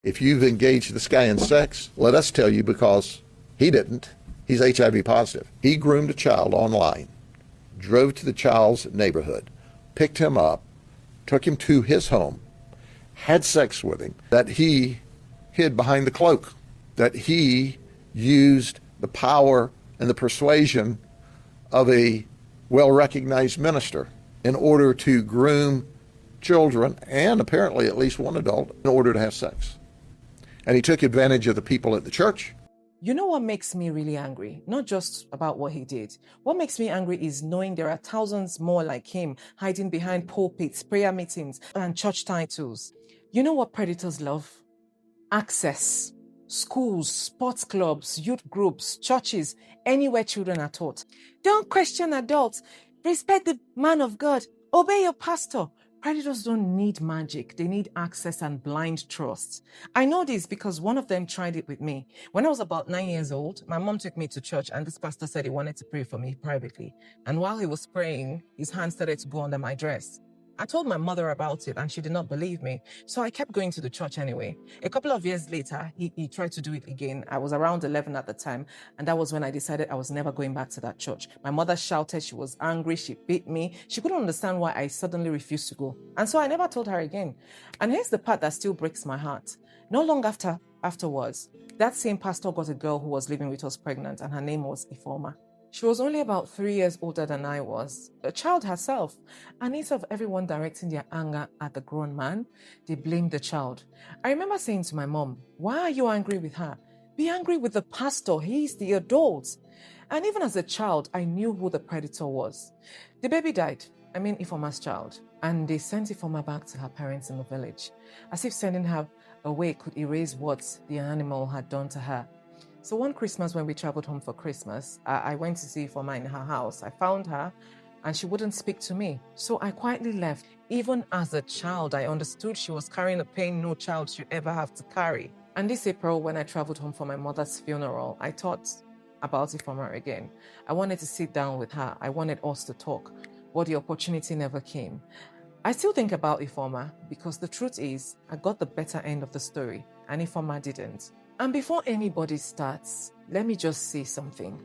If you've engaged this guy in sex, let us tell you, because he didn't. He's HIV positive. He groomed a child online, drove to the child's neighborhood, picked him up, took him to his home, had sex with him, that he hid behind the cloak, that he used the power and the persuasion of a well-recognized minister in order to groom children, and apparently at least one adult, in order to have sex. And he took advantage of the people at the church. You know what makes me really angry? Not just about what he did. What makes me angry is knowing there are thousands more like him hiding behind pulpits, prayer meetings, and church titles. You know what predators love? Access. Schools, sports clubs, youth groups, churches, anywhere children are taught. Don't question adults. Respect the man of God. Obey your pastor. Predators don't need magic. They need access and blind trust. I know this because one of them tried it with me. When I was about 9 years old, my mom took me to church and this pastor said he wanted to pray for me privately. And while he was praying, his hand started to go under my dress. I told my mother about it and she did not believe me. So I kept going to the church anyway. A couple of years later, he tried to do it again. I was around 11 at the time. And that was when I decided I was never going back to that church. My mother shouted, she was angry, she beat me. She couldn't understand why I suddenly refused to go. And so I never told her again. And here's the part that still breaks my heart. Not long afterwards, that same pastor got a girl who was living with us pregnant and her name was Ifoma. She was only about 3 years older than I was, a child herself. And instead of everyone directing their anger at the grown man, they blamed the child. I remember saying to my mom, why are you angry with her? Be angry with the pastor, he's the adult. And even as a child, I knew who the predator was. The baby died, Ifoma's child, and they sent Ifoma back to her parents in the village, as if sending her away could erase what the animal had done to her. So one Christmas when we traveled home for Christmas, I went to see Ifoma in her house. I found her and she wouldn't speak to me. So I quietly left. Even as a child, I understood she was carrying a pain no child should ever have to carry. And this April, when I traveled home for my mother's funeral, I thought about Ifoma again. I wanted to sit down with her. I wanted us to talk, but the opportunity never came. I still think about Ifoma because the truth is I got the better end of the story and Ifoma didn't. And before anybody starts, let me just say something.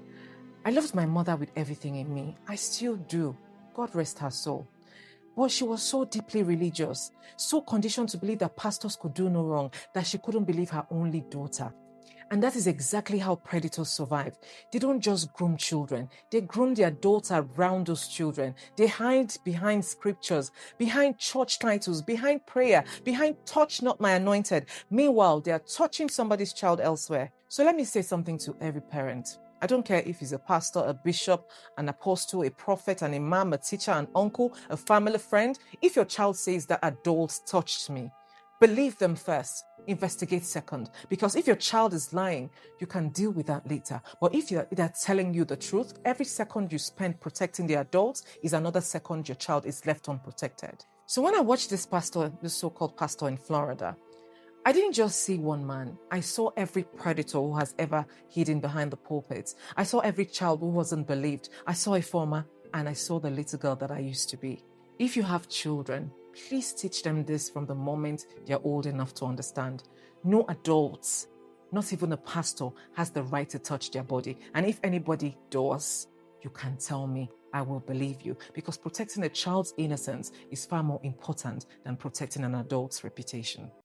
I loved my mother with everything in me. I still do. God rest her soul. But she was so deeply religious, so conditioned to believe that pastors could do no wrong, that she couldn't believe her only daughter. And that is exactly how predators survive. They don't just groom children. They groom their adults around those children. They hide behind scriptures, behind church titles, behind prayer, behind touch not my anointed. Meanwhile, they are touching somebody's child elsewhere. So let me say something to every parent. I don't care if he's a pastor, a bishop, an apostle, a prophet, an imam, a teacher, an uncle, a family friend. If your child says that adults touched me, believe them first, investigate second. Because if your child is lying, you can deal with that later. But if they're telling you the truth, every second you spend protecting the adults is another second your child is left unprotected. So when I watched this pastor, this so-called pastor in Florida, I didn't just see one man. I saw every predator who has ever hidden behind the pulpits. I saw every child who wasn't believed. I saw Ifoma and I saw the little girl that I used to be. If you have children, please teach them this from the moment they're old enough to understand. No adults, not even a pastor, has the right to touch their body. And if anybody does, you can tell me. I will believe you. Because protecting a child's innocence is far more important than protecting an adult's reputation.